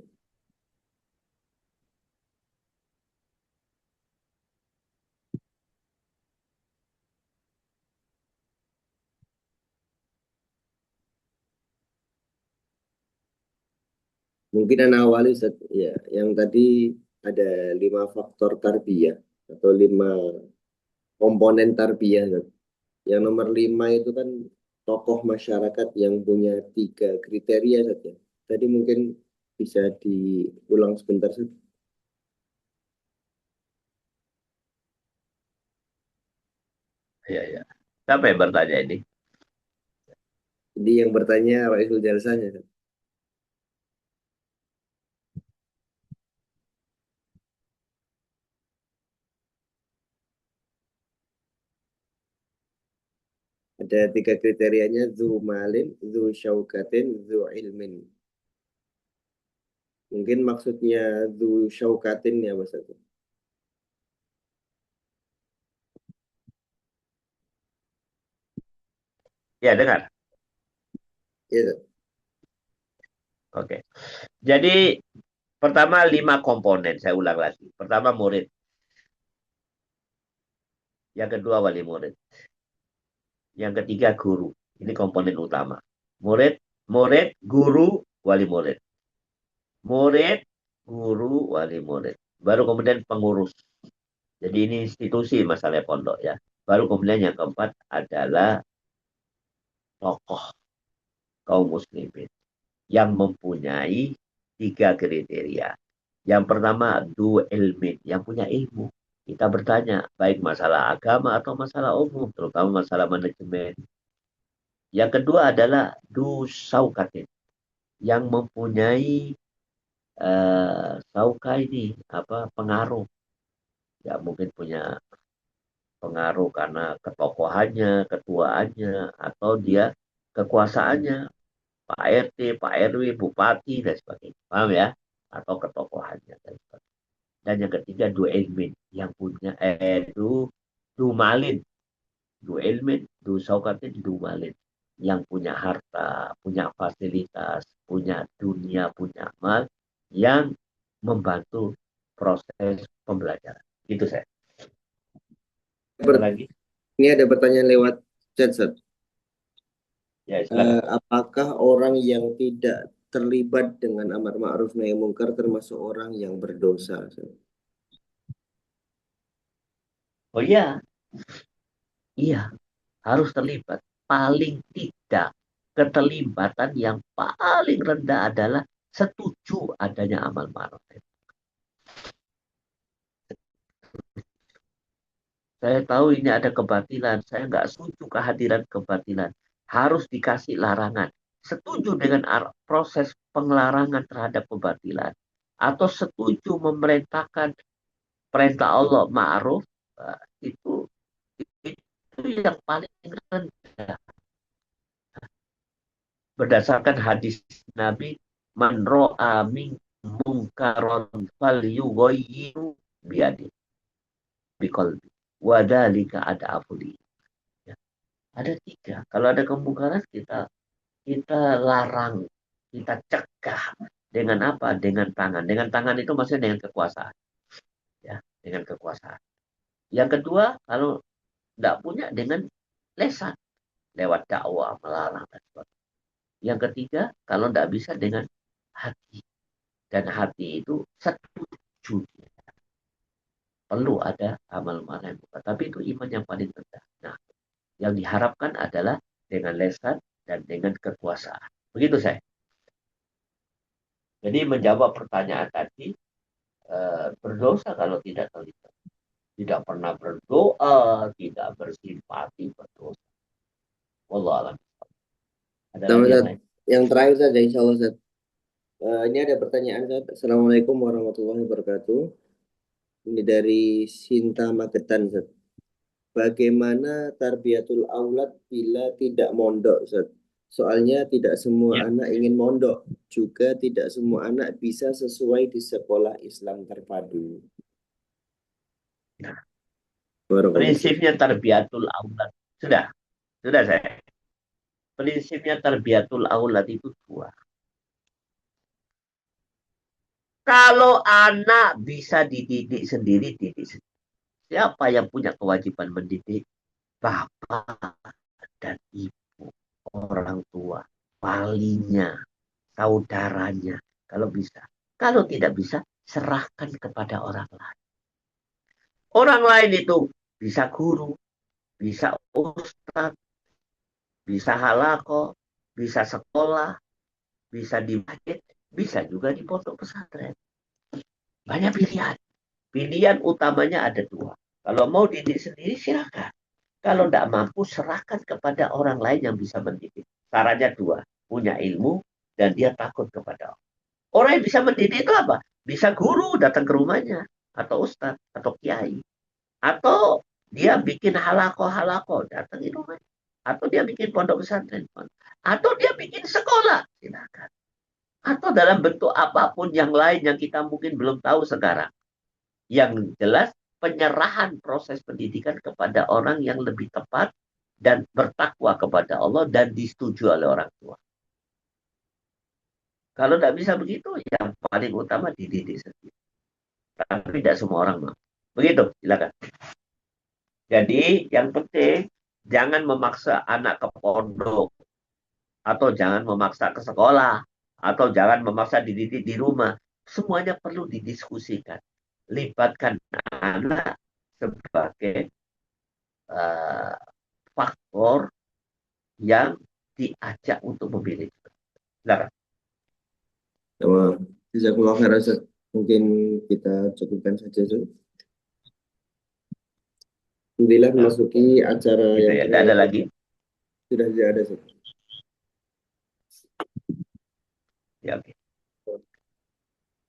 Mungkin anak awali Ustaz, ya, yang tadi ada 5 faktor tarbiyah atau 5 komponen tarbiyah, Ustaz. Yang nomor 5 itu kan tokoh masyarakat yang punya 3 kriteria saja. Tadi mungkin bisa diulang sebentar Ustaz. Ya, ya. Siapa yang bertanya ini? Jadi yang bertanya Raisul Jalsanya, Ustaz. Ada 3 kriterianya, zu malin, zu syaukatin, zu ilmin. Mungkin maksudnya zu syaukatin ya Mas Ustaz. Ya, dengar. Ya, Ustaz. Oke. Jadi pertama 5 komponen, saya ulang lagi. Pertama murid, yang kedua wali murid, yang ketiga guru. Ini komponen utama. Murid, murid, guru, wali murid. Murid, guru, wali murid. Baru kemudian pengurus. Jadi ini institusi masalah pondok ya. Baru kemudian yang keempat adalah tokoh kaum muslimin yang mempunyai 3 kriteria. Yang pertama, du ilmin, yang punya ilmu. Kita bertanya, baik masalah agama atau masalah umum, terutama masalah manajemen. Yang kedua adalah du saukatin, yang mempunyai sauka ini, apa pengaruh. Ya mungkin punya pengaruh karena ketokohannya, ketuaannya, atau dia kekuasaannya, Pak RT, Pak RW, Bupati, dan sebagainya. Paham ya? Atau ketokohannya, dan sebagainya. Dan yang ketiga, du ilmin, yang punya, du malin, du ilmin, du saukatin, du malin. Yang punya harta, punya fasilitas, punya dunia, punya mal, yang membantu proses pembelajaran. Itu saya. Ada Ber- lagi? Ini ada pertanyaan lewat chat, Ustaz. Ya, silakan. Apakah orang yang tidak terlibat dengan amar ma'ruf nahi munkar termasuk orang yang berdosa, Ustaz? Oh iya, iya, harus terlibat. Paling tidak, keterlibatan yang paling rendah adalah setuju adanya amal ma'ruf. Saya tahu ini ada kebatilan, saya nggak setuju kehadiran kebatilan. Harus dikasih larangan. Setuju dengan proses pengelarangan terhadap kebatilan. Atau setuju memerintahkan perintah Allah ma'ruf, itu itu yang paling rendah. Berdasarkan hadis Nabi, man ro'a min mungkaron fal yughayyiru biadi biqalbi wadalika ada afuli. Ya, ada 3. Kalau ada kemungkaran kita larang, kita cegah dengan apa? Dengan tangan. Dengan tangan itu maksudnya dengan kekuasaan. Ya, dengan kekuasaan. Yang kedua, kalau tidak punya dengan lesan, lewat dakwah, melarang dan sebagainya. Yang ketiga, kalau tidak bisa dengan hati. Dan hati itu setuju. Perlu ada amal mana yang bukan. Tapi itu iman yang paling rendah. Nah, yang diharapkan adalah dengan lesan dan dengan kekuasaan. Begitu saya. Jadi menjawab pertanyaan tadi, berdosa kalau tidak terlibat. Tidak pernah berdoa, tidak bersimpati, berdosa. Wallah alam. Ada Sama, lagi yang Ustaz. lain? Yang terakhir saja, insya Allah, Ustaz. Ini ada pertanyaan, Ustaz. Assalamualaikum warahmatullahi wabarakatuh. Ini dari Sinta Magetan, Ustaz. bagaimana tarbiyatul aulad bila tidak mondok, Ustaz? Soalnya tidak semua Ya. anak ingin mondok, juga tidak semua anak bisa sesuai di sekolah Islam terpadu. Nah, Barakallahu fiik. prinsipnya tarbiyatul aulad. Sudah saya. Prinsipnya tarbiyatul aulad itu dua. Kalau anak bisa dididik sendiri, didik sendiri. Siapa yang punya kewajiban mendidik? Bapak dan ibu, orang tua, walinya, saudaranya, kalau bisa. Kalau tidak bisa, serahkan kepada orang lain. Orang lain itu bisa guru, bisa ustadz, bisa halako, bisa sekolah, bisa di masjid, bisa juga di pondok pesantren. Banyak pilihan. Pilihan utamanya ada dua. Kalau mau didik sendiri, silakan. Kalau tidak mampu, serahkan kepada orang lain yang bisa mendidik. Sarannya dua. Punya ilmu dan dia takut kepada Allah. Orang yang bisa mendidik itu apa? Bisa guru datang ke rumahnya. Atau ustadz, atau kiai. Atau dia bikin halako-halako datang ke rumahnya. Atau dia bikin pondok pesantren. Atau dia bikin sekolah. Silakan. Atau dalam bentuk apapun yang lain yang kita mungkin belum tahu sekarang. Yang jelas penyerahan proses pendidikan kepada orang yang lebih tepat dan bertakwa kepada Allah dan disetujui oleh orang tua. Kalau tidak bisa begitu, yang paling utama dididik sendiri. Tapi tidak semua orang mau. Begitu, silakan. Jadi yang penting jangan memaksa anak ke pondok atau jangan memaksa ke sekolah atau jangan memaksa dididik di rumah. Semuanya perlu didiskusikan. Libatkan anak sebagai faktor yang diajak untuk memilih. Silakan. Sama, jazakumullah khair, Ustaz. Mungkin kita cukupkan saja, Ustaz. Alhamdulillah memasuki acara Gitu yang ya. Tidak terakhir. ada lagi. Sudah tidak ada, Ustaz. Ya, oke.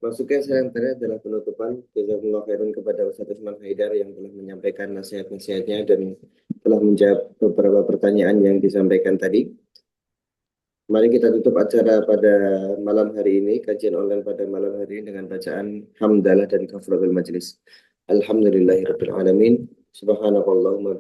Masuknya saya yang terakhir adalah penutupan. Jazakumullah khairan kepada Ustaz Usman Haidar yang telah menyampaikan nasihat-nasihatnya dan telah menjawab beberapa pertanyaan yang disampaikan tadi. Mari kita tutup acara pada malam hari ini, kajian online pada malam hari ini dengan bacaan hamdalah dan kafaratul majlis. Alhamdulillahirabbil alamin. Subhanakallahumma